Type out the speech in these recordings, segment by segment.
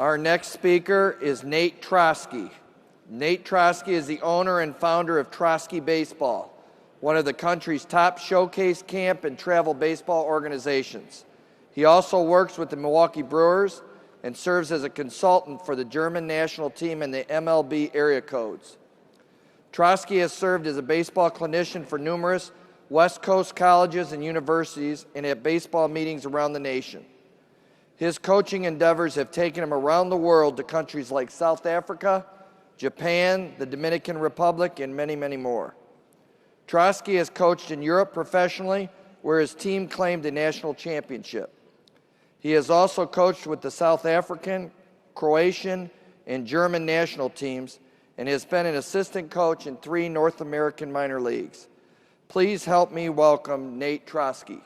Our next speaker is Nate Trotsky. Nate Trotsky is the owner and founder of Trotsky Baseball, one of the country's top showcase camp and travel baseball organizations. He also works with the Milwaukee Brewers and serves as a consultant for the German national team and the MLB area codes. Trotsky has served as a baseball clinician for numerous West Coast colleges and universities and at baseball meetings around the nation. His coaching endeavors have taken him around the world to countries like South Africa, Japan, the Dominican Republic, and many, many more. Trotsky has coached in Europe professionally, where his team claimed a national championship. He has also coached with the South African, Croatian, and German national teams, and has been an assistant coach in 3 North American minor leagues. Please help me welcome Nate Trotsky.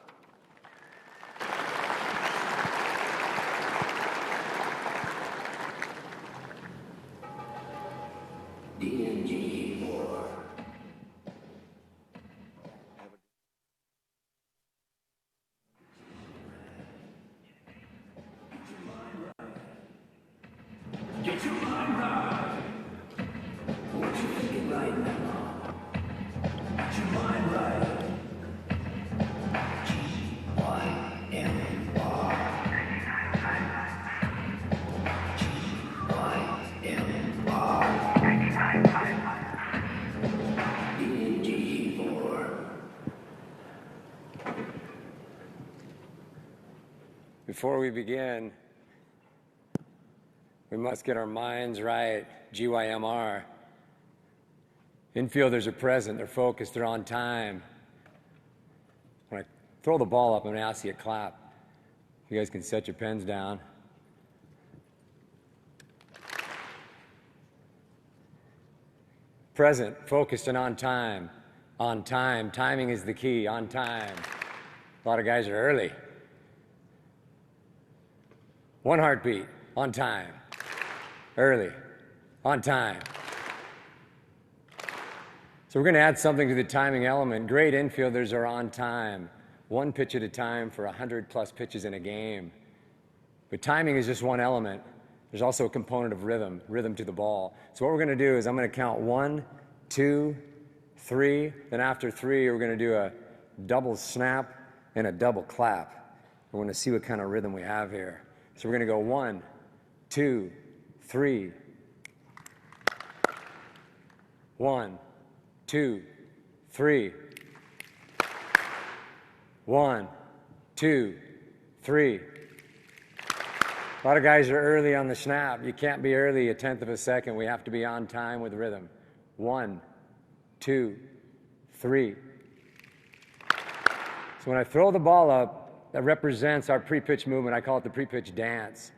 Before we begin, we must get our minds right. GYMR. Infielders are present, they're focused, they're on time. When I throw the ball up, I'm going to ask you to clap. You guys can set your pens down. Present, focused, and on time. On time. Timing is the key. On time. A lot of guys are early. 1 heartbeat. On time. Early. On time. So we're going to add something to the timing element. Great infielders are on time. 1 pitch at a time for 100+ pitches in a game. But timing is just one element. There's also a component of rhythm to the ball. So what we're going to do is I'm going to count 1, 2, 3. Then after 3, we're going to do a double snap and a double clap. We're going to see what kind of rhythm we have here. So we're going to go 1, 2, 3. 1, 2, 3. 1, 2, 3. A lot of guys are early on the snap. You can't be early 1/10 of a second. We have to be on time with rhythm. 1, 2, 3. So when I throw the ball up, that represents our pre-pitch movement. I call it the pre-pitch dance.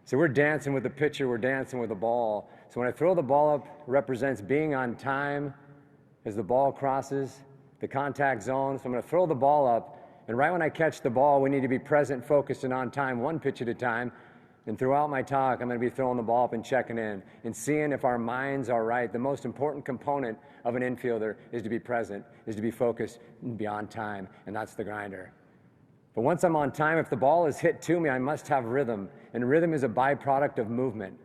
So we're dancing with the pitcher, we're dancing with the ball. So when I throw the ball up, it represents being on time as the ball crosses the contact zone. So I'm going to throw the ball up, and right when I catch the ball, we need to be present, focused, and on time, 1 pitch at a time. And throughout my talk, I'm going to be throwing the ball up and checking in and seeing if our minds are right. The most important component of an infielder is to be present, is to be focused, and be on time, and that's the grinder. But once I'm on time, if the ball is hit to me, I must have rhythm. And rhythm is a byproduct of movement.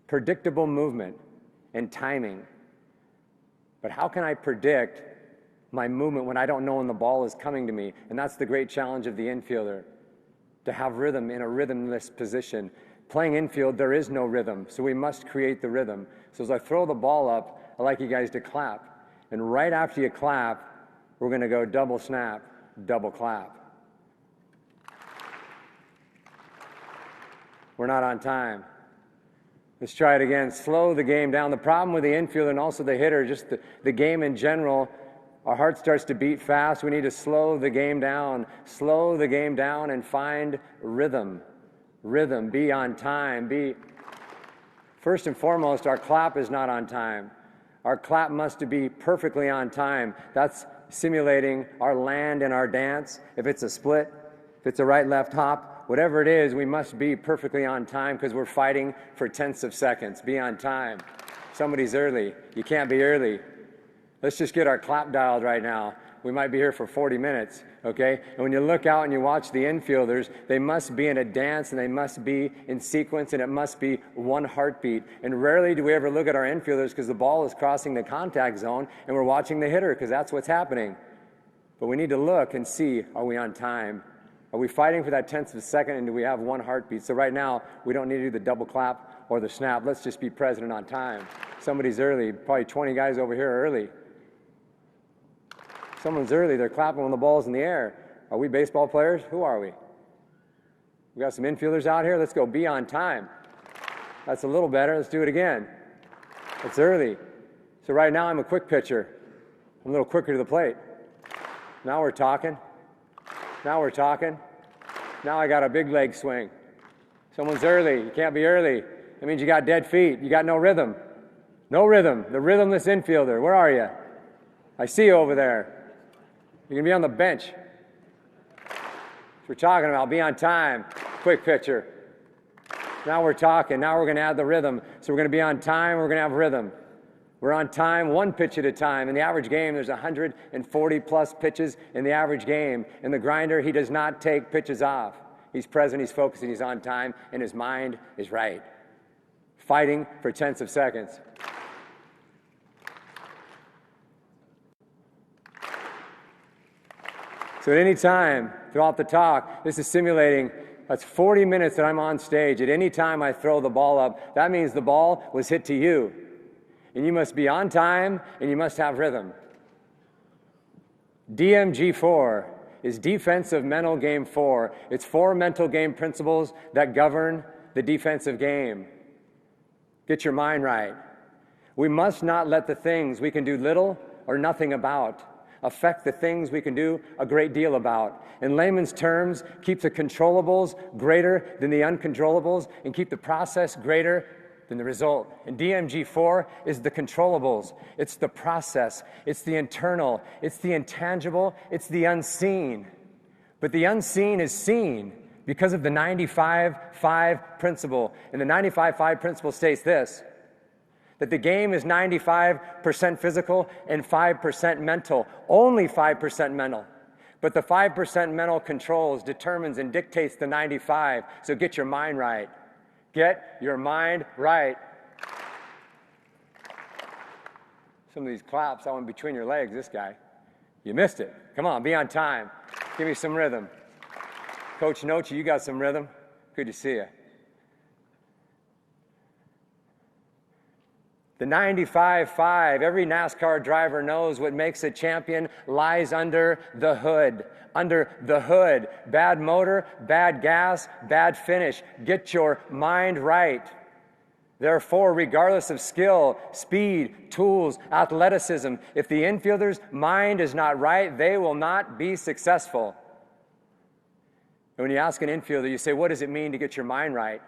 Predictable movement and timing. But how can I predict my movement when I don't know when the ball is coming to me? And that's the great challenge of the infielder, to have rhythm in a rhythmless position. Playing infield, there is no rhythm, so we must create the rhythm. So as I throw the ball up, I'd like you guys to clap. And right after you clap, we're going to go double snap, double clap. We're not on time. Let's try it again. Slow the game down. The problem with the infielder and also the hitter, just the game in general, our heart starts to beat fast. We need to slow the game down. Slow the game down and find rhythm. Rhythm. Be on time. First and foremost, our clap is not on time. Our clap must be perfectly on time. That's simulating our land and our dance. If it's a split, if it's a right-left hop, whatever it is, we must be perfectly on time because we're fighting for 10ths of seconds. Be on time. Somebody's early. You can't be early. Let's just get our clap dialed right now. We might be here for 40 minutes, okay? And when you look out and you watch the infielders, they must be in a dance and they must be in sequence and it must be one heartbeat. And rarely do we ever look at our infielders because the ball is crossing the contact zone and we're watching the hitter because that's what's happening. But we need to look and see, are we on time? Are we fighting for that tenth of a second and do we have one heartbeat? So right now, we don't need to do the double clap or the snap. Let's just be present and on time. Somebody's early, probably 20 guys over here are early. Someone's early, they're clapping when the ball's in the air. Are we baseball players? Who are we? We got some infielders out here, let's go be on time. That's a little better, let's do it again. It's early. So right now I'm a quick pitcher. I'm a little quicker to the plate. Now we're talking. Now we're talking. Now I got a big leg swing. Someone's early, you can't be early. That means you got dead feet, you got no rhythm. No rhythm, the rhythmless infielder, where are you? I see you over there. You're going to be on the bench. That's what we're talking about. Be on time. Quick pitcher. Now we're talking. Now we're going to add the rhythm. So we're going to be on time. We're going to have rhythm. We're on time, one pitch at a time. In the average game, there's 140-plus pitches in the average game. In the grinder, he does not take pitches off. He's present, he's focusing, he's on time, and his mind is right. Fighting for tenths of seconds. So at any time throughout the talk, this is simulating, that's 40 minutes that I'm on stage. At any time I throw the ball up, that means the ball was hit to you. And you must be on time and you must have rhythm. DMG4 is Defensive Mental Game 4. It's 4 mental game principles that govern the defensive game. Get your mind right. We must not let the things we can do little or nothing about affect the things we can do a great deal about. In layman's terms, keep the controllables greater than the uncontrollables and keep the process greater than the result. And DMG4 is the controllables. It's the process. It's the internal. It's the intangible. It's the unseen. But the unseen is seen because of the 95-5 principle. And the 95-5 principle states this, that the game is 95% physical and 5% mental, only 5% mental. But the 5% mental controls, determines, and dictates the 95. So get your mind right. Get your mind right. Some of these claps, I went between your legs, this guy. You missed it. Come on, be on time. Give me some rhythm. Coach Nochi, you got some rhythm? Good to see you. The 95-5, every NASCAR driver knows what makes a champion lies under the hood. Under the hood. Bad motor, bad gas, bad finish. Get your mind right. Therefore, regardless of skill, speed, tools, athleticism, if the infielder's mind is not right, they will not be successful. And when you ask an infielder, you say, what does it mean to get your mind right?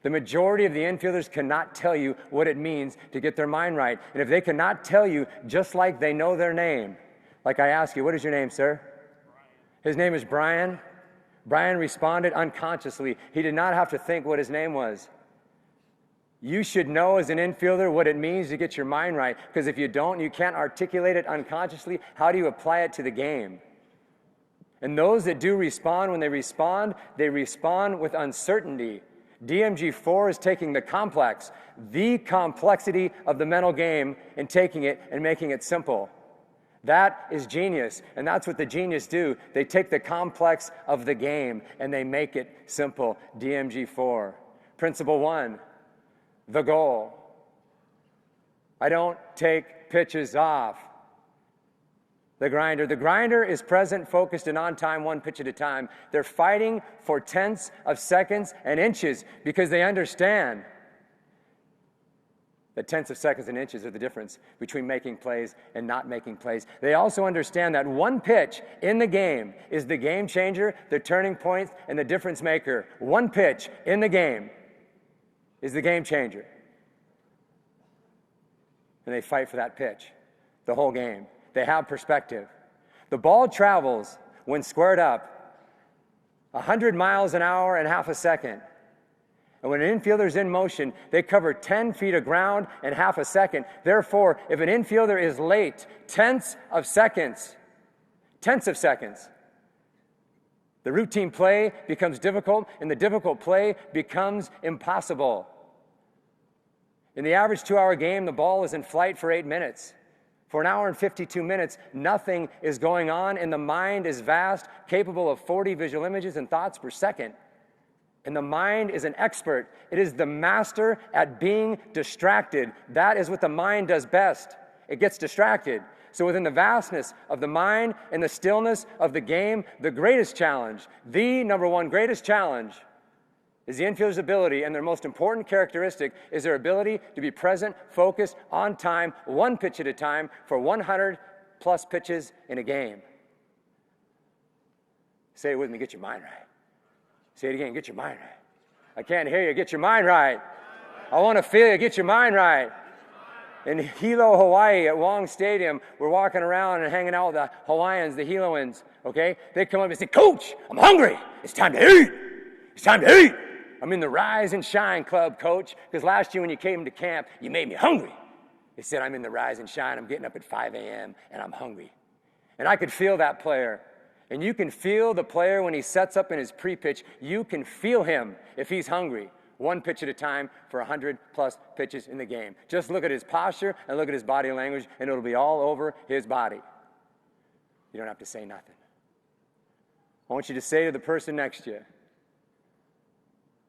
The majority of the infielders cannot tell you what it means to get their mind right. And if they cannot tell you just like they know their name, like I ask you, what is your name, sir? His name is Brian. Brian responded unconsciously. He did not have to think what his name was. You should know as an infielder what it means to get your mind right, because if you don't, you can't articulate it unconsciously. How do you apply it to the game? And those that do respond, when they respond with uncertainty. DMG4 is taking the complex, the complexity of the mental game, and taking it and making it simple. That is genius, and that's what the genius do. They take the complex of the game and they make it simple. DMG4. Principle 1, the goal. I don't take pitches off. The grinder is present, focused, and on time, one pitch at a time. They're fighting for tenths of seconds and inches because they understand that tenths of seconds and inches are the difference between making plays and not making plays. They also understand that one pitch in the game is the game changer, the turning point, and the difference maker. One pitch in the game is the game changer. And they fight for that pitch the whole game. They have perspective. The ball travels, when squared up, 100 miles an hour in half a second. And when an infielder's in motion, they cover 10 feet of ground in half a second. Therefore, if an infielder is late, tenths of seconds, tenths of seconds. The routine play becomes difficult, and the difficult play becomes impossible. In the average 2-hour game, the ball is in flight for 8 minutes. For an hour and 52 minutes, nothing is going on, and the mind is vast, capable of 40 visual images and thoughts per second. And the mind is an expert. It is the master at being distracted. That is what the mind does best. It gets distracted. So within the vastness of the mind and the stillness of the game, the greatest challenge, the number one greatest challenge, is the infielder's ability, and their most important characteristic is their ability to be present, focused, on time, one pitch at a time for 100-plus pitches in a game. Say it with me, get your mind right. Say it again, get your mind right. I can't hear you, get your mind right. I want to feel you, get your mind right. In Hilo, Hawaii, at Wong Stadium, we're walking around and hanging out with the Hawaiians, the Hiloans, okay? They come up and say, Coach, I'm hungry. It's time to eat. It's time to eat. I'm in the Rise and Shine Club, Coach, because last year when you came to camp, you made me hungry. They said, I'm in the Rise and Shine. I'm getting up at 5 a.m., and I'm hungry. And I could feel that player. And you can feel the player when he sets up in his pre-pitch. You can feel him if he's hungry. One pitch at a time for 100-plus pitches in the game. Just look at his posture and look at his body language, and it'll be all over his body. You don't have to say nothing. I want you to say to the person next to you,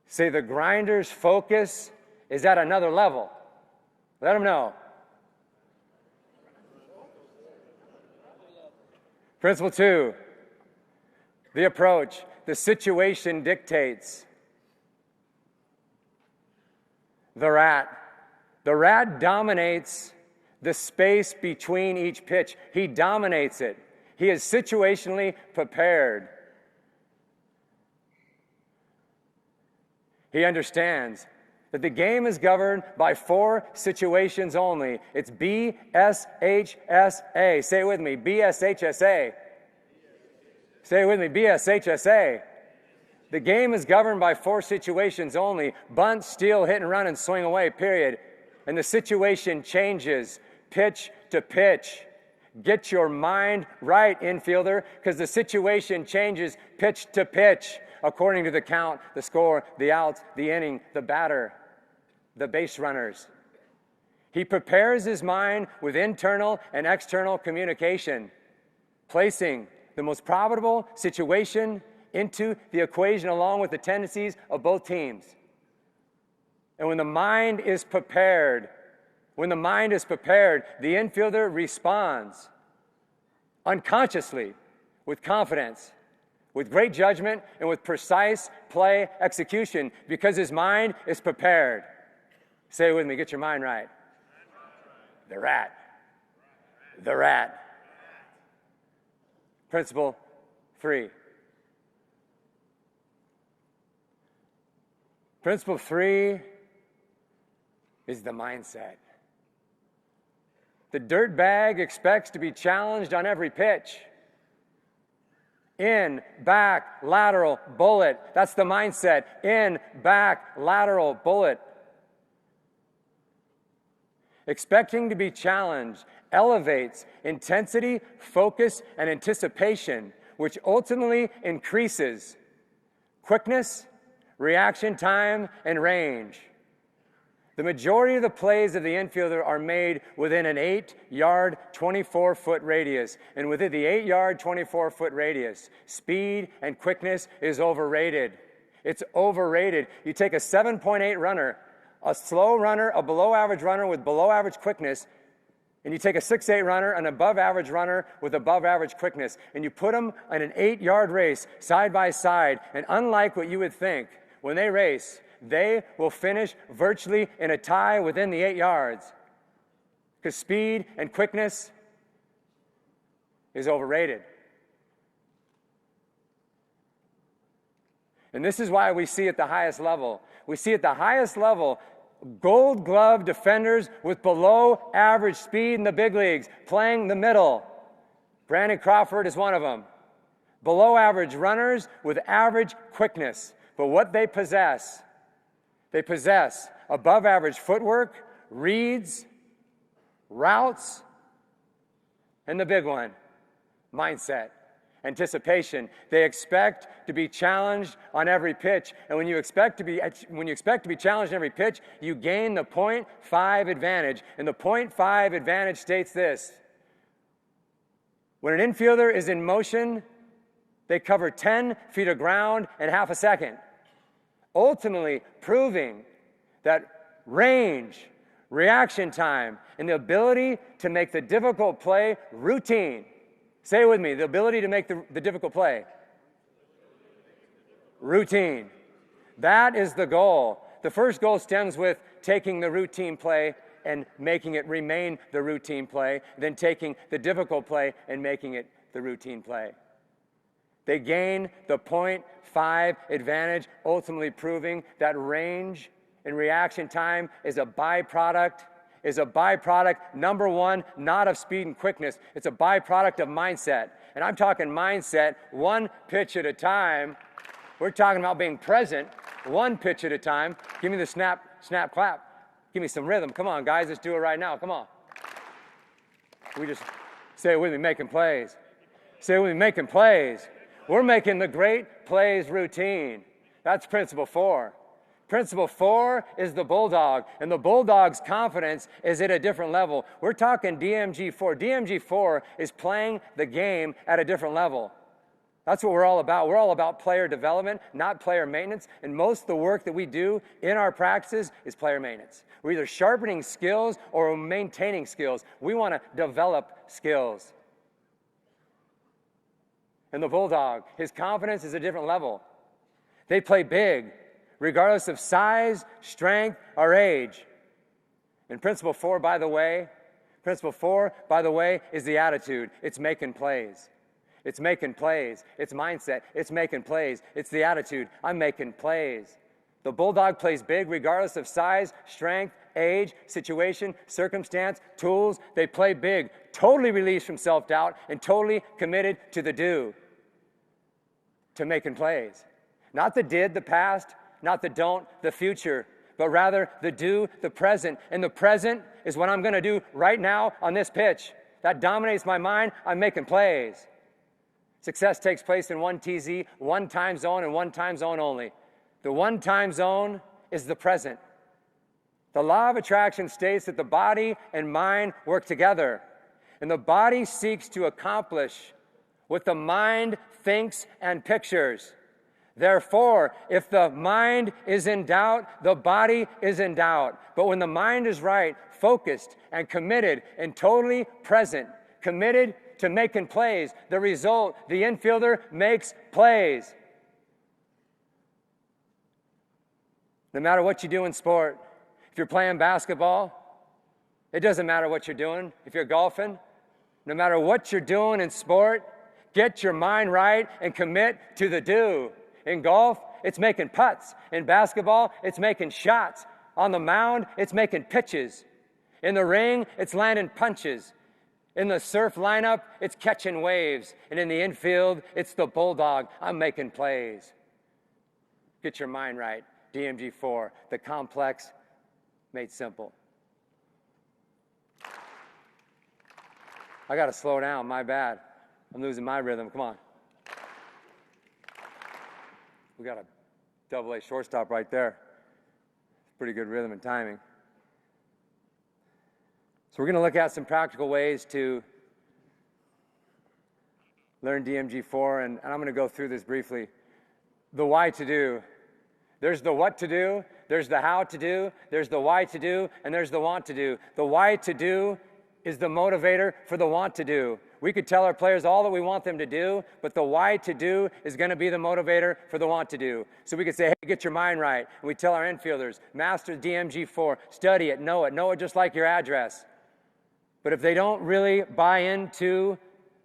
say the grinder's focus is at another level. Let him know. Principle 2, the approach. The situation dictates. The rat. The rat dominates the space between each pitch. He dominates it. He is situationally prepared. He understands that the game is governed by 4 situations only. It's BSHSA. Say it with me, BSHSA. Say it with me, BSHSA. The game is governed by 4 situations only: bunt, steal, hit and run, and swing away, period. And the situation changes pitch to pitch. Get your mind right, infielder, because the situation changes pitch to pitch according to the count, the score, the outs, the inning, the batter, the base runners. He prepares his mind with internal and external communication, placing the most probable situation into the equation along with the tendencies of both teams. And when the mind is prepared, the infielder responds unconsciously, with confidence, with great judgment, and with precise play execution, because his mind is prepared. Say it with me, get your mind right. The rat. The rat. Principle 3. Principle 3 is the mindset. The dirtbag expects to be challenged on every pitch. In, back, lateral, bullet. That's the mindset. In, back, lateral, bullet. Expecting to be challenged elevates intensity, focus, and anticipation, which ultimately increases quickness, reaction time, and range. The majority of the plays of the infielder are made within an 8-yard, 24-foot radius. And within the 8-yard, 24-foot radius, speed and quickness is overrated. It's overrated. You take a 7.8 runner, a slow runner, a below-average runner with below-average quickness, and you take a 6'8 runner, an above-average runner with above-average quickness, and you put them in an 8-yard race side by side, and unlike what you would think, when they race, they will finish virtually in a tie within the 8 yards, because speed and quickness is overrated. And this is why we see at the highest level. We see at the highest level gold glove defenders with below average speed in the big leagues playing the middle. Brandon Crawford is one of them. Below average runners with average quickness. But what they possess above average footwork, reads, routes, and the big one, mindset. anticipation. They expect to be challenged on every pitch. And when you expect to be challenged on every pitch, you gain the 0.5 advantage. And the 0.5 advantage states this: when an infielder is in motion, they cover 10 feet of ground in half a second, ultimately proving that range, reaction time, and the ability to make the difficult play routine. Say it with me, the ability to make the difficult play routine. That is the goal. The first goal stems with taking the routine play and making it remain the routine play, then taking the difficult play and making it the routine play. They gain the 0.5 advantage, ultimately proving that range and reaction time is a byproduct, number one, not of speed and quickness. It's a byproduct of mindset. And I'm talking mindset, one pitch at a time. We're talking about being present, one pitch at a time. Give me the snap, clap. Give me some rhythm. Come on, guys, let's do it right now. Come on. We just say it with me, making plays. Say it with me, making plays. We're making the great plays routine. That's principle 4. Principle 4 is the bulldog, and the bulldog's confidence is at a different level. We're talking DMG4. DMG4 is playing the game at a different level. That's what we're all about. We're all about player development, not player maintenance, and most of the work that we do in our practices is player maintenance. We're either sharpening skills or we're maintaining skills. We want to develop skills. And the bulldog, his confidence is a different level. They play big, regardless of size, strength, or age. And principle 4, by the way, is the attitude. It's making plays. It's making plays. It's mindset. It's making plays. It's the attitude. I'm making plays. The bulldog plays big regardless of size, strength, age, situation, circumstance, tools. They play big, totally released from self-doubt and totally committed to the do, to making plays. Not the did, the past, not the don't, the future, but rather the do, the present. And the present is what I'm going to do right now on this pitch. That dominates my mind. I'm making plays. Success takes place in one TZ, one time zone, and one time zone only. The one time zone is the present. The law of attraction states that the body and mind work together, and the body seeks to accomplish what the mind thinks and pictures. Therefore, if the mind is in doubt, the body is in doubt. But when the mind is right, focused and committed and totally present, committed to making plays, the result, the infielder makes plays. No matter what you do in sport, if you're playing basketball, it doesn't matter what you're doing. If you're golfing, no matter what you're doing in sport, get your mind right and commit to the do. In golf, it's making putts. In basketball, it's making shots. On the mound, it's making pitches. In the ring, it's landing punches. In the surf lineup, it's catching waves. And in the infield, it's the bulldog. I'm making plays. Get your mind right. DMG4, the complex made simple. I got to slow down, my bad. I'm losing my rhythm, come on. We got a double-A shortstop right there. Pretty good rhythm and timing. So we're going to look at some practical ways to learn DMG4, and I'm going to go through this briefly. The why to do. There's the what to do, there's the how to do, there's the why to do, and there's the want to do. The why to do is the motivator for the want to do. We could tell our players all that we want them to do, but the why to do is going to be the motivator for the want to do. So we could say, hey, get your mind right. And we tell our infielders, master DMG4, study it, know it just like your address. But if they don't really buy into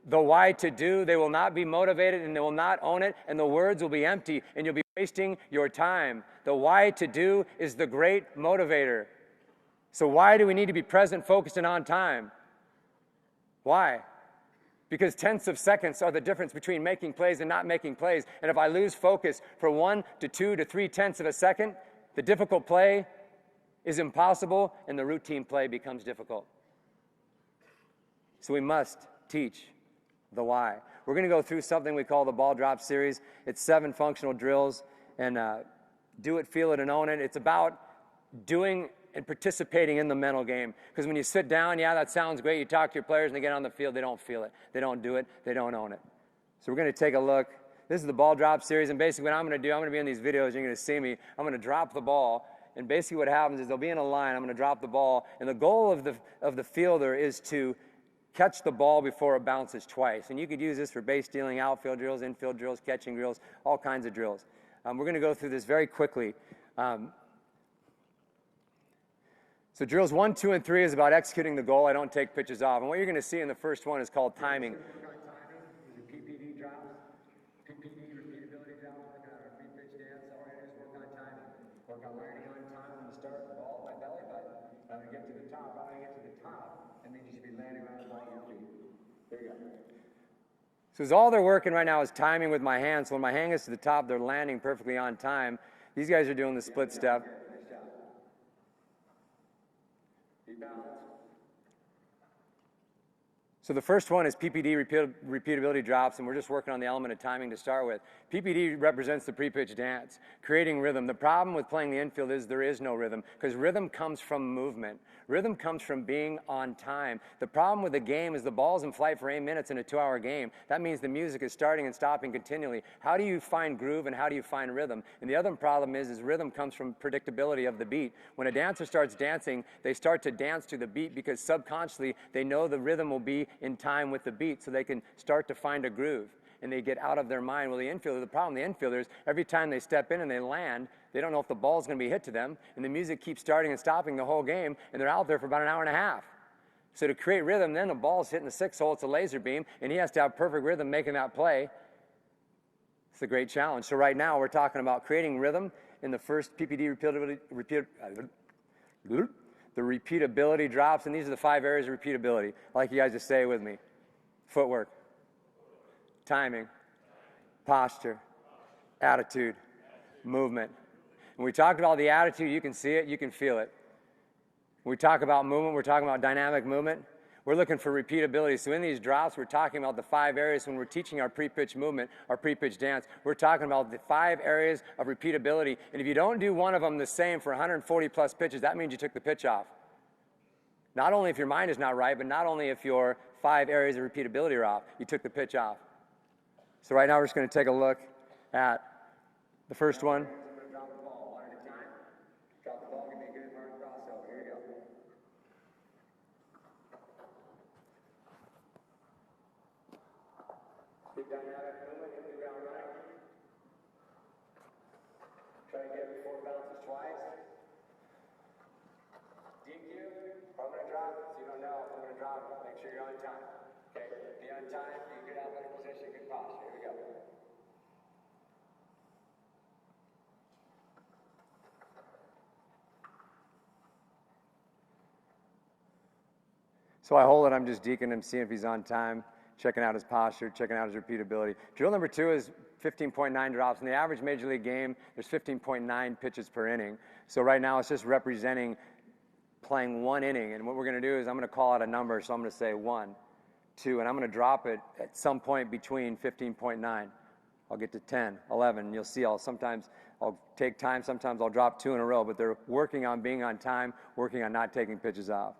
the why to do, they will not be motivated and they will not own it, and the words will be empty and you'll be wasting your time. The why to do is the great motivator. So why do we need to be present, focused, and on time? Why? Because tenths of seconds are the difference between making plays and not making plays. And if I lose focus for 1 to 2 to 3 tenths of a second, the difficult play is impossible and the routine play becomes difficult. So we must teach the why. We're going to go through something we call the ball drop series. It's 7 functional drills, and do it, feel it, and own it. It's about doing and participating in the mental game. Because when you sit down, yeah, that sounds great. You talk to your players and they get on the field, they don't feel it. They don't do it. They don't own it. So we're going to take a look. This is the ball drop series, and basically what I'm going to do, I'm going to be in these videos, you're going to see me. I'm going to drop the ball, and basically what happens is they'll be in a line. I'm going to drop the ball, and the goal of the fielder is to catch the ball before it bounces twice. And you could use this for base stealing, outfield drills, infield drills, catching drills, all kinds of drills. We're going to go through this very quickly. So drills 1, 2, and 3 is about executing the goal. I don't take pitches off. And what you're going to see in the first one is called timing. PPD drops, PPD repeatability drops, working on our free pitch dance. All right, just work on timing. Work on learning on time when you start the ball, my belly button. Now to get to the top, how do I get to the top? That means you should be landing around the ball on your feet. There you go. So all they're working right now is timing with my hands. So when my hand gets to the top, they're landing perfectly on time. These guys are doing the split step. So the first one is PPD repeatability drops, and we're just working on the element of timing to start with. PPD represents the pre-pitch dance, creating rhythm. The problem with playing the infield is there is no rhythm, because rhythm comes from movement. Rhythm comes from being on time. The problem with the game is the ball's in flight for 8 minutes in a 2-hour game. That means the music is starting and stopping continually. How do you find groove and how do you find rhythm? And the other problem is rhythm comes from predictability of the beat. When a dancer starts dancing, they start to dance to the beat because subconsciously they know the rhythm will be in time with the beat, so they can start to find a groove and they get out of their mind. Well, the problem the infielders, every time they step in and they land, they don't know if the ball's going to be hit to them, and the music keeps starting and stopping the whole game, and they're out there for about an hour and a half. So to create rhythm, then the ball's hitting the 6 hole, it's a laser beam, and he has to have perfect rhythm making that play. It's a great challenge. So right now we're talking about creating rhythm in the first PPD the repeatability drops, and these are the 5 areas of repeatability. I'd like you guys to say it with me. Footwork, timing, posture, attitude, movement. When we talked about the attitude, you can see it, you can feel it. When we talk about movement, we're talking about dynamic movement. We're looking for repeatability. So in these drops, we're talking about the 5 areas. When we're teaching our pre-pitch movement, our pre-pitch dance, we're talking about the 5 areas of repeatability. And if you don't do one of them the same for 140 plus pitches, that means you took the pitch off. Not only if your mind is not right, but not only if your 5 areas of repeatability are off, you took the pitch off. So right now we're just going to take a look at the first one. Big dynamic movement, hit the ground running. Try to get it before it bounces twice. DQ, I'm going to drop it, so you don't know. I'm going to drop it. Make sure you're on time. Okay, be on time, be in good athletic position, good posture. Here we go. So I hold it, I'm just deking him, seeing if he's on time, checking out his posture, checking out his repeatability. Drill number 2 is 15.9 drops. In the average Major League game, there's 15.9 pitches per inning. So right now it's just representing playing 1 inning. And what we're going to do is I'm going to call out a number. So I'm going to say 1, 2, and I'm going to drop it at some point between 15.9. I'll get to 10, 11, and you'll see sometimes I'll take time, sometimes I'll drop 2 in a row, but they're working on being on time, working on not taking pitches off.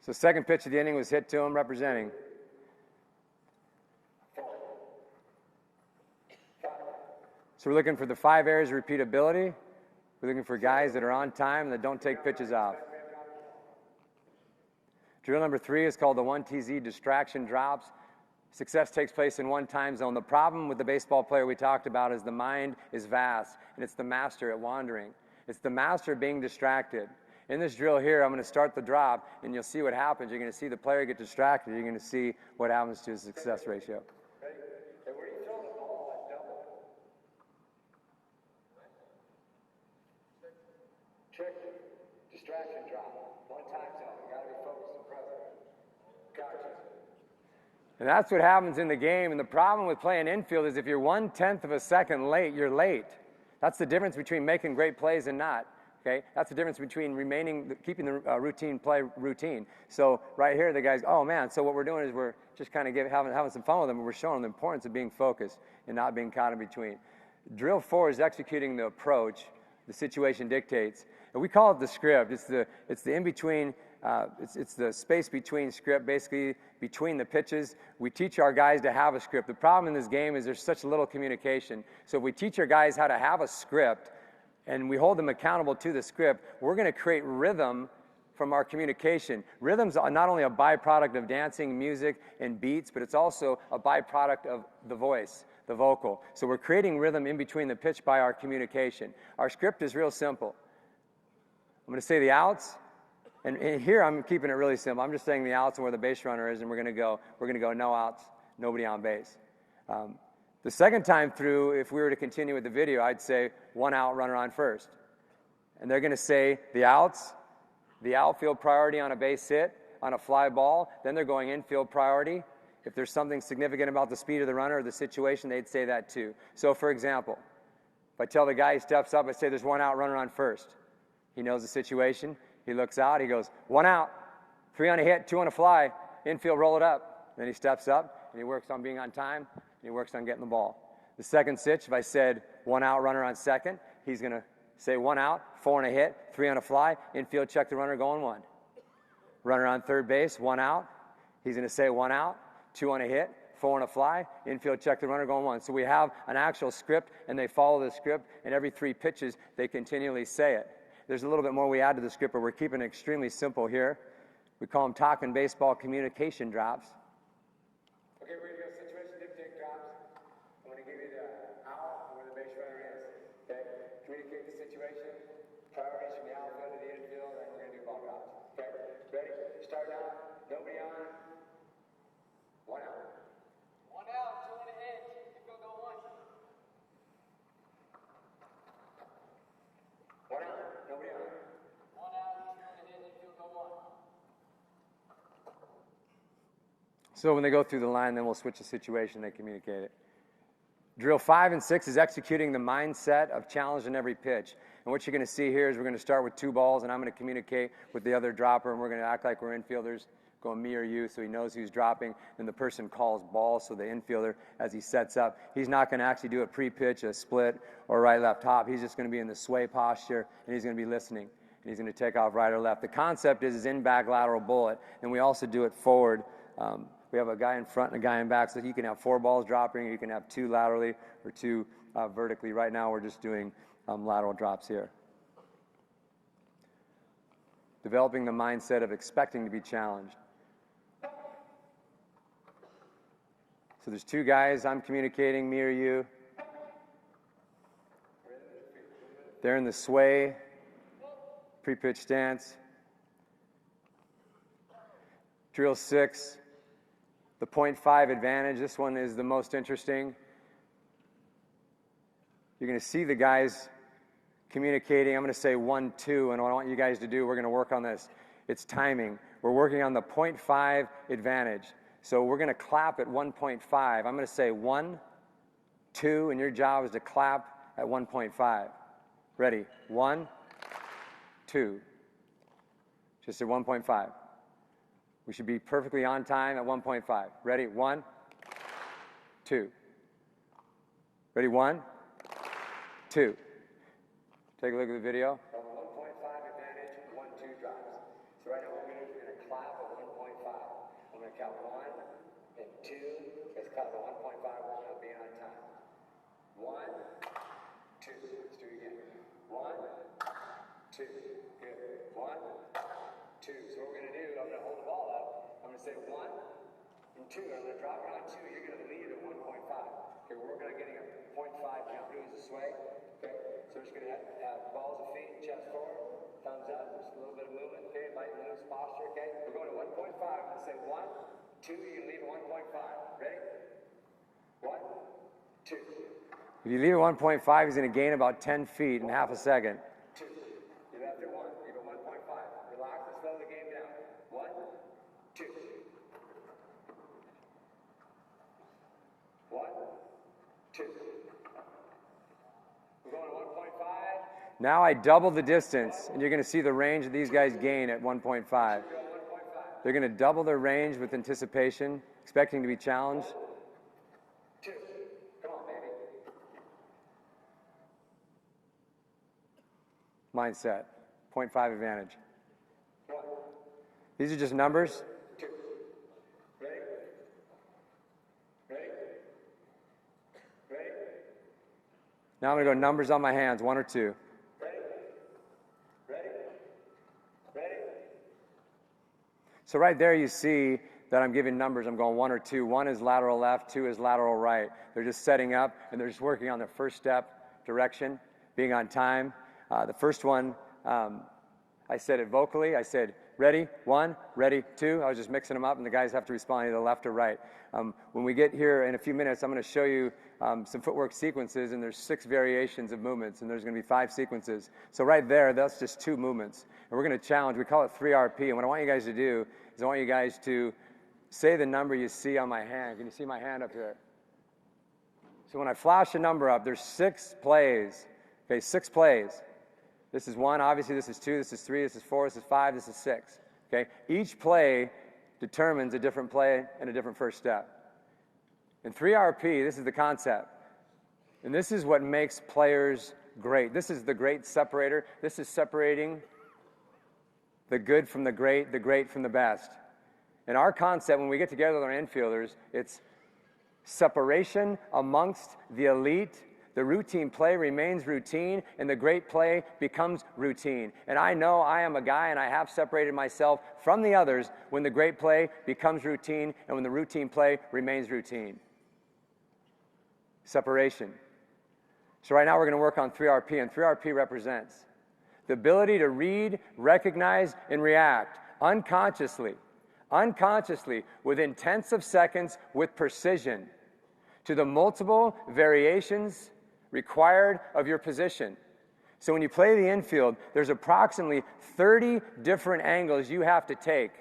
So second pitch of the inning was hit to him, representing. So we're looking for the 5 areas of repeatability. We're looking for guys that are on time and that don't take pitches off. Drill number 3 is called the 1TZ distraction drops. Success takes place in one time zone. The problem with the baseball player we talked about is the mind is vast, and it's the master at wandering. It's the master being distracted. In this drill here, I'm going to start the drop, and you'll see what happens. You're going to see the player get distracted. You're going to see what happens to his success ratio. Ready? And where do you throw the ball at double? Check. Distraction drop. One time zone. You got to be focused and present. Gotcha. And that's what happens in the game. And the problem with playing infield is if you're 1/10 of a second late, you're late. That's the difference between making great plays and not. Okay, that's the difference between keeping the routine play routine. So right here, the guys, oh man, so what we're doing is we're just kind of having some fun with them, and we're showing them the importance of being focused and not being caught in between. Drill 4 is executing the approach the situation dictates, and we call it the script. It's the in between. It's the space between script, basically between the pitches. We teach our guys to have a script. The problem in this game is there's such little communication. So if we teach our guys how to have a script, and we hold them accountable to the script, we're going to create rhythm from our communication. Rhythm's not only a byproduct of dancing, music, and beats, but it's also a byproduct of the voice, the vocal. So we're creating rhythm in between the pitch by our communication. Our script is real simple. I'm going to say the outs, and here I'm keeping it really simple. I'm just saying the outs and where the base runner is, and we're going to go no outs, nobody on base. The second time through, if we were to continue with the video, I'd say 1 out, runner on first. And they're going to say the outs, the outfield priority on a base hit, on a fly ball. Then they're going infield priority. If there's something significant about the speed of the runner or the situation, they'd say that too. So, for example, if I tell the guy he steps up, I say there's 1 out, runner on first. He knows the situation. He looks out. He goes, 1 out, 3 on a hit, 2 on a fly, infield, roll it up. Then he steps up, and he works on being on time. He works on getting the ball. The second stitch, if I said 1 out, runner on second, he's going to say 1 out, 4 on a hit, 3 on a fly, infield, check the runner, going 1. Runner on third base, 1 out. He's going to say 1 out, 2 on a hit, 4 on a fly, infield, check the runner, going 1. So we have an actual script, and they follow the script, and every 3 pitches, they continually say it. There's a little bit more we add to the script, but we're keeping it extremely simple here. We call them talking baseball communication drops. Okay, we're going to go situation dictate drops. I'm going to give you the out and where the base runner is. Okay? Communicate the situation. Priorities from the outfield to the infield, and we're going to do ball drops. Okay? Ready? Start now. Nobody on. 1 out. 1 out, 2 on the hit. Infield, go 1. 1 out. Nobody on. 1 out, 2 on the hit. Infield, go 1. So when they go through the line, then we'll switch the situation, they communicate it. Drill 5 and 6 is executing the mindset of challenge in every pitch. And what you're going to see here is we're going to start with 2 balls, and I'm going to communicate with the other dropper, and we're going to act like we're infielders, going me or you, so he knows who's dropping. Then the person calls ball, so the infielder, as he sets up, he's not going to actually do a pre-pitch, a split, or right-left hop. He's just going to be in the sway posture, and he's going to be listening. And he's going to take off right or left. The concept is in-back lateral bullet, and we also do it forward. We have a guy in front and a guy in back, so you can have 4 balls dropping, or you can have 2 laterally or 2 vertically. Right now, we're just doing lateral drops here. Developing the mindset of expecting to be challenged. So there's 2 guys, I'm communicating, me or you. They're in the sway, pre-pitch stance. Drill 6. The 0.5 advantage, this one is the most interesting. You're going to see the guys communicating. I'm going to say 1, 2, and what I want you guys to do, we're going to work on this. It's timing. We're working on the 0.5 advantage. So we're going to clap at 1.5. I'm going to say 1, 2, and your job is to clap at 1.5. Ready? 1, 2. Just at 1.5. We should be perfectly on time at 1.5. Ready? 1, 2. Ready? 1, 2. Take a look at the video. 1.5 advantage, 1, 2 drops. So right now what we're going to do is we're going to clap at 1.5. I'm going to count 1 and 2. Let's clap at 1.5. I'll be on time. 1, 2. Let's do it again. 1, 2. Good. 1, 2. So what we're going to do, I'm going to hold the ball up. I'm going to say 1 and 2. I'm going to drop it on 2. You're going to lead at 1.5. Okay, we're working on getting a 0.5 jump to as a sway. Okay, so we're just going to have balls of feet, chest forward, thumbs up, just a little bit of movement. Okay, light and loose posture. Okay, we're going to 1.5. I'm going to say 1, 2. You're going to leave at 1.5. Ready? 1, 2. If you leave at 1.5, he's going to gain about 10 feet in half a second. 2. You're left at 1. You go 1.5. Relax and slow the game down. 1, 2. 1, 2. We're going to 1.5. Now I double the distance, and you're going to see the range that these guys gain at 1.5. They're going to double their range with anticipation, expecting to be challenged. 2. Come on, baby. Mindset, 0.5 advantage. 1. These are just numbers. 2. Ready? Ready? Ready? Now I'm going to go numbers on my hands, 1 or 2. Ready? Ready? Ready? So right there you see that I'm giving numbers. I'm going 1 or 2. 1 is lateral left, 2 is lateral right. They're just setting up, and they're just working on their first step, direction, being on time. The first one, I said it vocally. I said, ready, 1, ready, 2. I was just mixing them up, and the guys have to respond either left or right. When we get here in a few minutes, I'm going to show you some footwork sequences, and there's 6 variations of movements, and there's going to be 5 sequences. So right there, that's just 2 movements. And we're going to challenge. We call it 3 RP, and what I want you guys to do is I want you guys to say the number you see on my hand. Can you see my hand up here? So when I flash a number up, there's 6 plays. Okay, 6 plays. This is 1, obviously this is 2, this is 3, this is 4, this is 5, this is 6. Okay? Each play determines a different play and a different first step. In 3 RP, this is the concept. And this is what makes players great. This is the great separator. This is separating the good from the great from the best. And our concept, when we get together with our infielders, it's separation amongst the elite. The routine play remains routine, and the great play becomes routine. And I know I am a guy, and I have separated myself from the others when the great play becomes routine and when the routine play remains routine. Separation. So right now we're going to work on 3 RP, and 3 RP represents the ability to read, recognize, and react unconsciously, within tenths of seconds with precision to the multiple variations required of your position. So when you play the infield, there's approximately 30 different angles you have to take,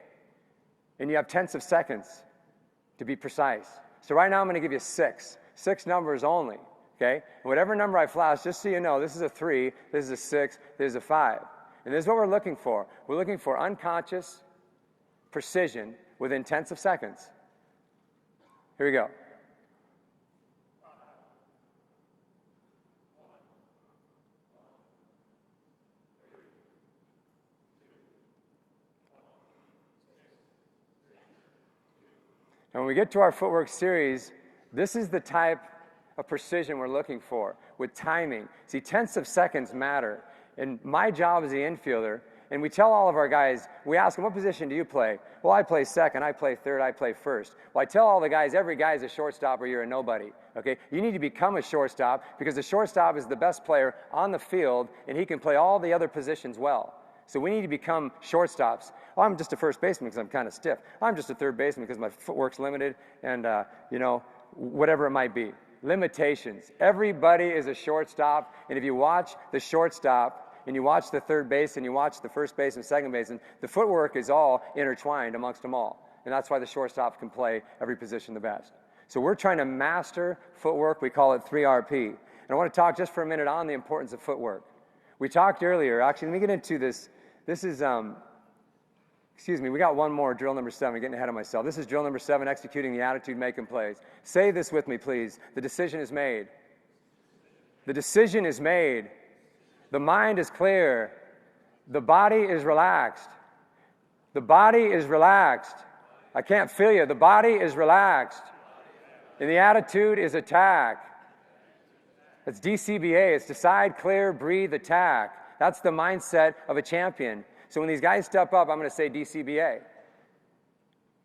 and you have tenths of seconds to be precise. So right now I'm going to give you 6 numbers only, okay? And whatever number I flash, just so you know, this is a 3, this is a 6, this is a 5. And this is what we're looking for. We're looking for unconscious precision within tenths of seconds. Here we go. And when we get to our footwork series, this is the type of precision we're looking for with timing. See, tenths of seconds matter. And my job as the infielder, and we tell all of our guys, we ask them, what position do you play? Well, I play second, I play third, I play first. Well, I tell all the guys, every guy is a shortstop or you're a nobody. Okay? You need to become a shortstop because the shortstop is the best player on the field, and he can play all the other positions well. So we need to become shortstops. Well, I'm just a first baseman because I'm kind of stiff. I'm just a third baseman because my footwork's limited and, whatever it might be. Limitations. Everybody is a shortstop, and if you watch the shortstop and you watch the third base and you watch the first base and second base, and the footwork is all intertwined amongst them all. And that's why the shortstop can play every position the best. So we're trying to master footwork. We call it 3 RP. And I want to talk just for a minute on the importance of footwork. We talked earlier, actually, let me get into this. This is, we got one more, drill number 7, getting ahead of myself. This is drill number 7, executing the attitude, making plays. Say this with me, please. The decision is made. The decision is made. The mind is clear. The body is relaxed. The body is relaxed. I can't feel you. The body is relaxed. And the attitude is attack. It's DCBA. It's decide, clear, breathe, attack. That's the mindset of a champion. So when these guys step up, I'm going to say DCBA.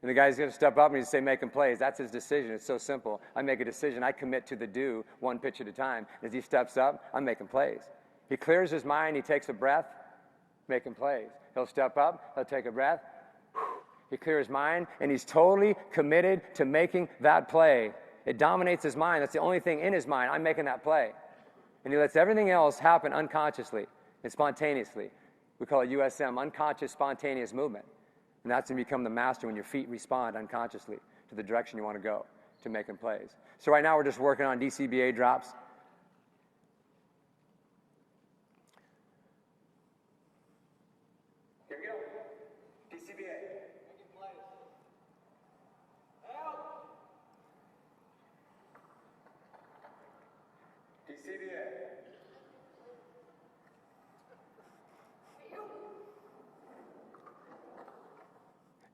And the guy's going to step up and he's say making plays. That's his decision. It's so simple. I make a decision. I commit to the do one pitch at a time. As he steps up, I'm making plays. He clears his mind. He takes a breath, making plays. He'll step up. He'll take a breath. He clears his mind, and he's totally committed to making that play. It dominates his mind. That's the only thing in his mind. I'm making that play. And he lets everything else happen unconsciously and spontaneously. We call it USM, unconscious spontaneous movement. And that's when you become the master, when your feet respond unconsciously to the direction you want to go to making plays. So right now we're just working on DCBA drops. CBA.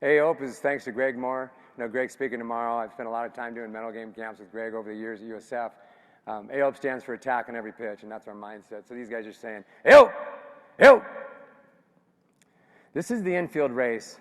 AOP is thanks to Greg Moore. You know, Greg's speaking tomorrow. I've spent a lot of time doing mental game camps with Greg over the years at USF. AOP stands for attack on every pitch, and that's our mindset. So these guys are saying, AOP! AOP! This is the infield race,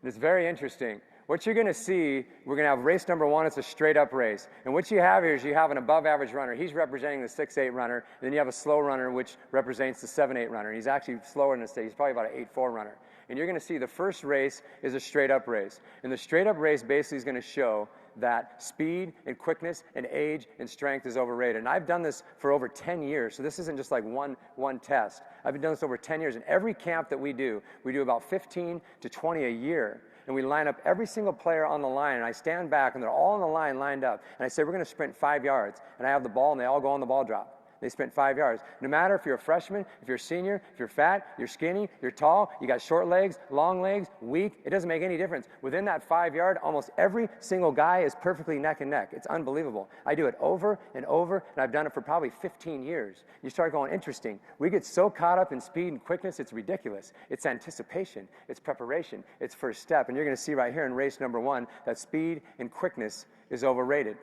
and it's very interesting. What you're going to see, we're going to have race number 1. It's a straight-up race. And what you have here is you have an above-average runner. He's representing the 6'8" runner. And then you have a slow runner, which represents the 7'8" runner. He's actually slower than the state. He's probably about an 8'4" runner. And you're going to see the first race is a straight-up race. And the straight-up race basically is going to show that speed and quickness and age and strength is overrated. And I've done this for over 10 years, so this isn't just like one test. I've been doing this over 10 years. And every camp that we do about 15 to 20 a year. And we line up every single player on the line, and I stand back, and they're all on the line lined up. And I say, we're going to sprint 5 yards. And I have the ball, and they all go on the ball drop. They sprint 5 yards. No matter if you're a freshman, if you're a senior, if you're fat, you're skinny, you're tall, you got short legs, long legs, weak, it doesn't make any difference. Within that 5 yard, almost every single guy is perfectly neck and neck. It's unbelievable. I do it over and over, and I've done it for probably 15 years. You start going, interesting. We get so caught up in speed and quickness, it's ridiculous. It's anticipation. It's preparation. It's first step. And you're going to see right here in race number 1 that speed and quickness is overrated.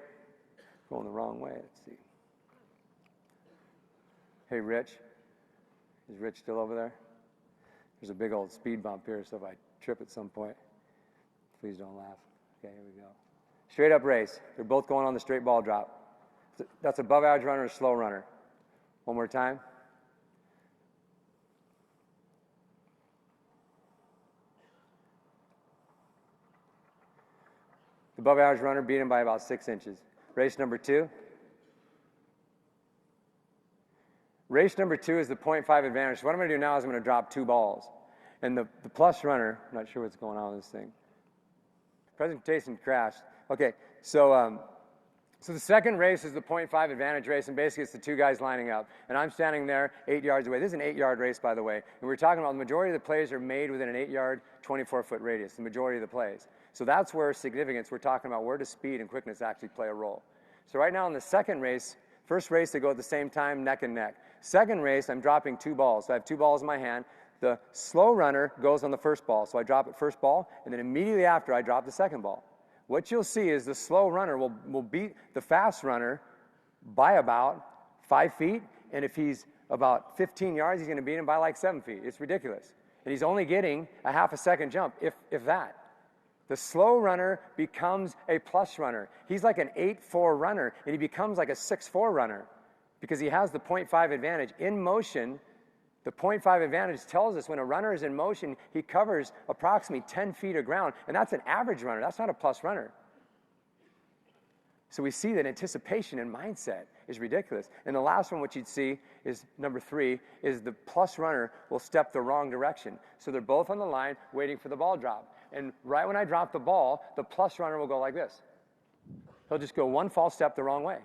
Going the wrong way. Let's see. Hey, Rich. Is Rich still over there? There's a big old speed bump here, so if I trip at some point, please don't laugh. Okay, here we go. Straight up race. They're both going on the straight ball drop. That's above average runner or slow runner. One more time. The above average runner beat him by about 6 inches. Race number 2. Race number 2 is the 0.5 advantage. So what I'm going to do now is I'm going to drop 2 balls. And the plus runner, I'm not sure what's going on with this thing. Presentation crashed. Okay, so the second race is the 0.5 advantage race, and basically it's the 2 guys lining up. And I'm standing there 8 yards away. This is an 8-yard race, by the way. And we're talking about the majority of the plays are made within an 8-yard, 24-foot radius, the majority of the plays. So that's where significance, we're talking about where does speed and quickness actually play a role. So right now in the second race, first race they go at the same time, neck and neck. Second race, I'm dropping 2 balls. So I have 2 balls in my hand. The slow runner goes on the first ball. So I drop it first ball, and then immediately after I drop the second ball. What you'll see is the slow runner will beat the fast runner by about 5 feet. And if he's about 15 yards, he's going to beat him by like 7 feet. It's ridiculous. And he's only getting a half a second jump, if that. The slow runner becomes a plus runner. He's like an 8'4" runner, and he becomes like a 6'4" runner. Because he has the 0.5 advantage. In motion, the 0.5 advantage tells us when a runner is in motion, he covers approximately 10 feet of ground, and that's an average runner. That's not a plus runner. So we see that anticipation and mindset is ridiculous. And the last one, which you'd see, is number 3, is the plus runner will step the wrong direction. So they're both on the line waiting for the ball drop. And right when I drop the ball, the plus runner will go like this. He'll just go 1 false step the wrong way.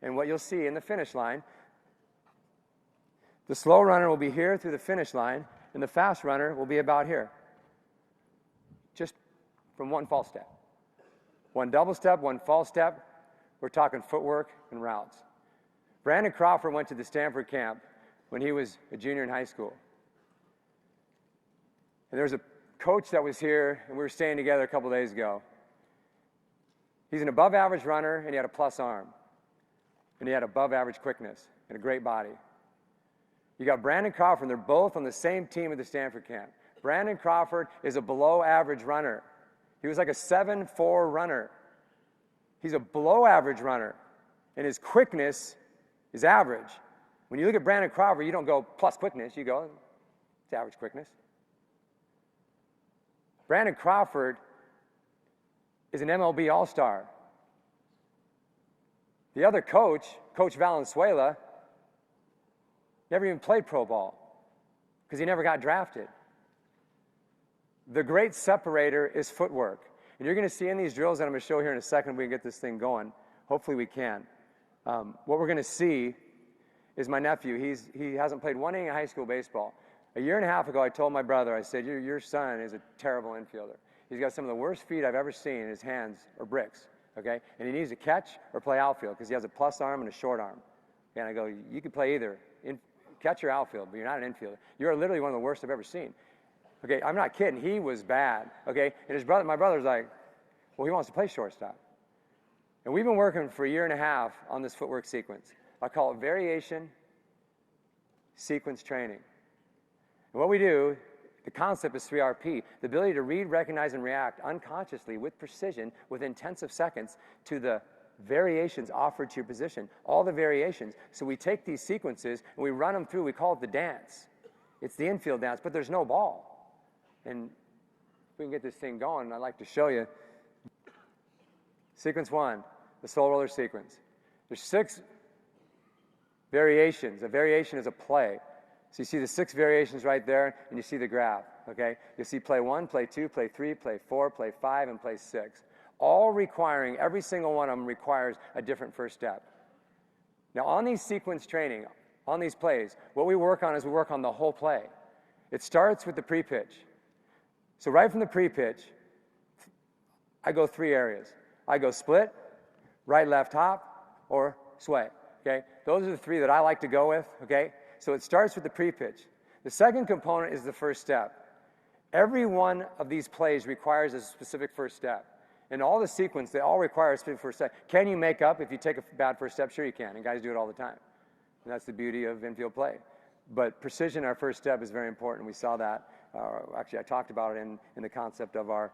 And what you'll see in the finish line, the slow runner will be here through the finish line, and the fast runner will be about here. Just from 1 false step. 1 double step, 1 false step. We're talking footwork and routes. Brandon Crawford went to the Stanford camp when he was a junior in high school. And there was a coach that was here, and we were staying together a couple days ago. He's an above average runner, and he had a plus arm. And he had above average quickness and a great body. You got Brandon Crawford, and they're both on the same team at the Stanford camp. Brandon Crawford is a below average runner. He was like a 7'4" runner. He's a below average runner, and his quickness is average. When you look at Brandon Crawford, you don't go plus quickness, you go, it's average quickness. Brandon Crawford is an MLB All-Star. The other coach, Coach Valenzuela, never even played pro ball because he never got drafted. The great separator is footwork. And you're going to see in these drills that I'm going to show here in a second, we can get this thing going. Hopefully we can. What we're going to see is my nephew. He hasn't played 1 inning of high school baseball. A year and a half ago, I told my brother, I said, your son is a terrible infielder. He's got some of the worst feet I've ever seen. His hands are bricks. Okay? And he needs to catch or play outfield because he has a plus arm and a short arm. And I go, you could play either catcher or outfield, but you're not an infielder. You're literally one of the worst I've ever seen. Okay, I'm not kidding. He was bad. Okay, and my brother's like, well, he wants to play shortstop. And we've been working for a year and a half on this footwork sequence. I call it variation sequence training. And what we do, the concept is 3RP, the ability to read, recognize, and react unconsciously with precision within tenths of seconds to the variations offered to your position, all the variations. So we take these sequences and we run them through. We call it the dance. It's the infield dance, but there's no ball. And if we can get this thing going, I'd like to show you. Sequence 1, the slow roller sequence. There's 6 variations. A variation is a play. So you see the 6 variations right there, and you see the graph, okay? You'll see play 1, play 2, play 3, play 4, play 5, and play 6. All requiring, every single one of them requires a different first step. Now on these sequence training, on these plays, what we work on is we work on the whole play. It starts with the pre-pitch. So right from the pre-pitch, I go 3 areas. I go split, right, left, hop, or sway, okay? Those are the 3 that I like to go with, okay? So it starts with the pre-pitch. The second component is the first step. Every one of these plays requires a specific first step. In all the sequence, they all require a specific first step. Can you make up if you take a bad first step? Sure you can, and guys do it all the time. And that's the beauty of infield play. But precision, our first step, is very important. We saw that. Actually, I talked about it in the concept of our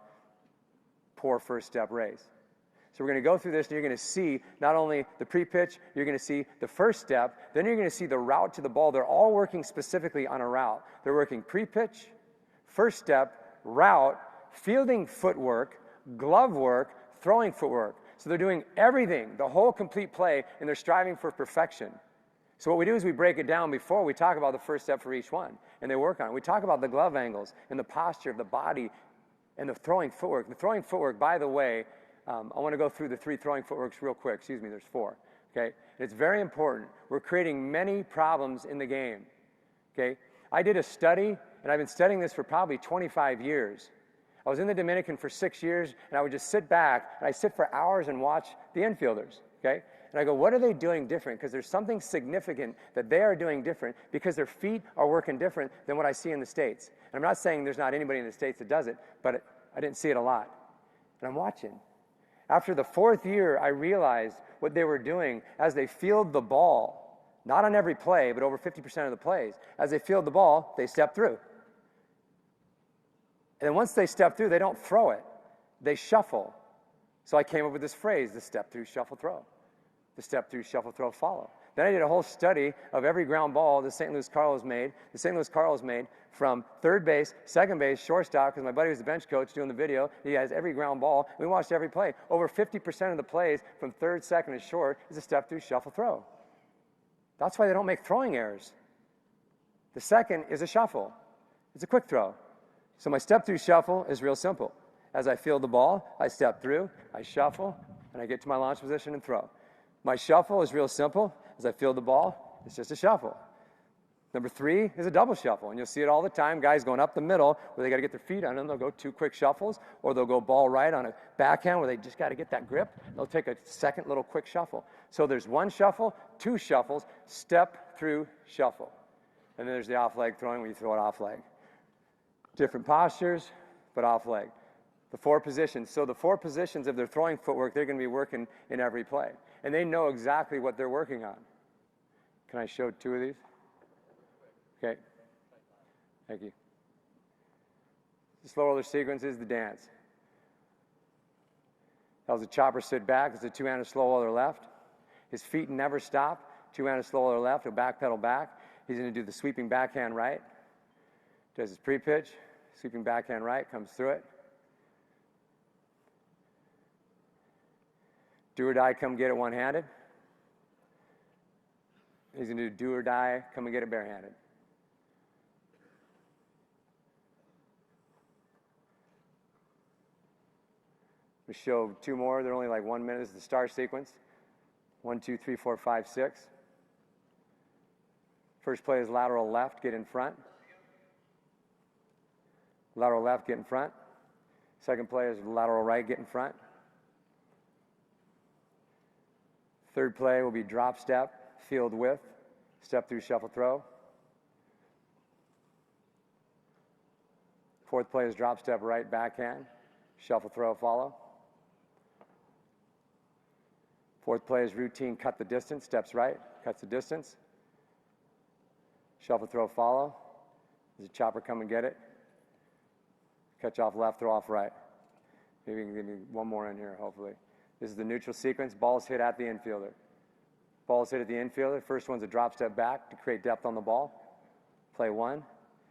poor first step race. So we're going to go through this, and you're going to see not only the pre-pitch, you're going to see the first step, then you're going to see the route to the ball. They're all working specifically on a route. They're working pre-pitch, first step, route, fielding footwork, glove work, throwing footwork. So they're doing everything, the whole complete play, and they're striving for perfection. So what we do is we break it down before we talk about the first step for each one, and they work on it. We talk about the glove angles and the posture of the body and the throwing footwork. The throwing footwork, by the way, I want to go through the 3 throwing footworks real quick. Excuse me, there's 4. Okay? And it's very important. We're creating many problems in the game. Okay? I did a study, and I've been studying this for probably 25 years. I was in the Dominican for 6 years, and I would just sit back, and I'd sit for hours and watch the infielders. Okay? And I go, what are they doing different? Because there's something significant that they are doing different because their feet are working different than what I see in the States. And I'm not saying there's not anybody in the States that does it, but I didn't see it a lot. And I'm watching. After the 4th year, I realized what they were doing as they field the ball, not on every play, but over 50% of the plays. As they field the ball, they step through. And then once they step through, they don't throw it. They shuffle. So I came up with this phrase, the step through, shuffle, throw. The step through, shuffle, throw, follow. Then I did a whole study of every ground ball the St. Louis Cardinals made. The St. Louis Cardinals made from third base, second base, shortstop, because my buddy was the bench coach doing the video. He has every ground ball. We watched every play. Over 50% of the plays from third, second, and short is a step through, shuffle, throw. That's why they don't make throwing errors. The second is a shuffle. It's a quick throw. So my step through shuffle is real simple. As I field the ball, I step through, I shuffle, and I get to my launch position and throw. My shuffle is real simple. As I field the ball, it's just a shuffle. Number 3 is a double shuffle, and you'll see it all the time. Guys going up the middle where they got to get their feet on them. They'll go 2 quick shuffles, or they'll go ball right on a backhand where they just got to get that grip. They'll take a second little quick shuffle. So there's 1 shuffle, 2 shuffles, step through shuffle. And then there's the off leg throwing where you throw it off leg. Different postures, but off leg. The 4 positions. So the 4 positions of their throwing footwork, they're going to be working in every play. And they know exactly what they're working on. Can I show 2 of these? Okay. Thank you. The slow roller sequence is the dance. That was a chopper sit back. It's a 2-handed slow roller left. His feet never stop. 2-handed slow roller left. He'll back pedal back. He's going to do the sweeping backhand right. Does his pre-pitch. Sweeping backhand right. Comes through it. Do or die, come get it one-handed. He's going to do or die, come and get it barehanded. We show 2 more. They're only like 1 minute. This is the star sequence. 1, 2, 3, 4, 5, 6. First play is lateral left, get in front. Lateral left, get in front. Second play is lateral right, get in front. Third play will be drop step. field width, step through, shuffle, throw. Fourth play is drop step right, backhand, shuffle, throw, follow. Fourth play is routine, cut the distance, steps right, cuts the distance. Shuffle, throw, follow. There's a chopper, come and get it. Catch off left, throw off right. Maybe we can give me one more in here, hopefully. This is the neutral sequence. Ball's hit at the infielder. Ball's hit at the infielder. First one's a drop step back to create depth on the ball. Play one.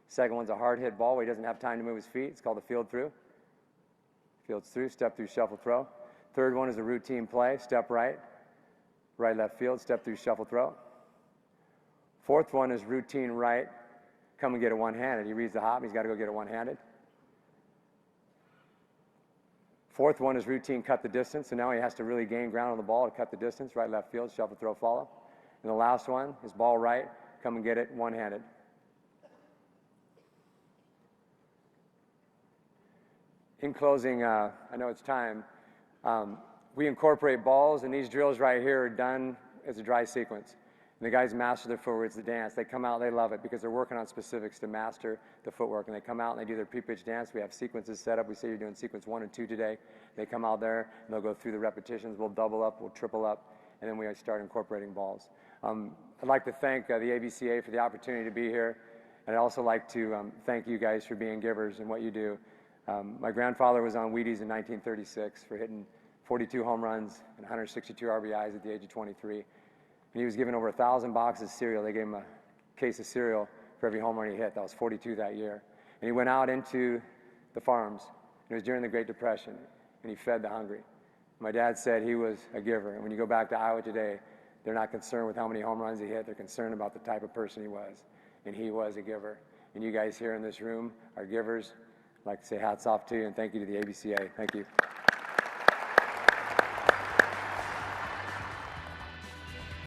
Second one's a hard hit ball where he doesn't have time to move his feet. It's called a field through. Fields through, step through, shuffle, throw. Third one is a routine play. Step right, right, left field, step through, shuffle, throw. Fourth one is routine right, come and get it one-handed. He reads the hop, he's got to go get it one-handed. Fourth one is routine, cut the distance, so now he has to really gain ground on the ball to cut the distance, right, left field, shuffle, throw, follow. And the last one is ball right, come and get it one-handed. In closing, I know it's time. We incorporate balls, and these drills right here are done as a dry sequence. And the guys master their footwork, it's the dance. They come out, they love it because they're working on specifics to master the footwork. And they come out and they do their pre-pitch dance. We have sequences set up. We say you're doing sequence 1 and 2 today. They come out there and they'll go through the repetitions. We'll double up, we'll triple up, and then we start incorporating balls. I'd like to thank the ABCA for the opportunity to be here. And I'd also like to thank you guys for being givers and what you do. My grandfather was on Wheaties in 1936 for hitting 42 home runs and 162 RBIs at the age of 23. And he was given over 1,000 boxes of cereal. They gave him a case of cereal for every home run he hit. That was 42 that year. And he went out into the farms. It was during the Great Depression, and he fed the hungry. My dad said he was a giver. And when you go back to Iowa today, they're not concerned with how many home runs he hit. They're concerned about the type of person he was. And he was a giver. And you guys here in this room are givers. I'd like to say hats off to you and thank you to the ABCA. Thank you.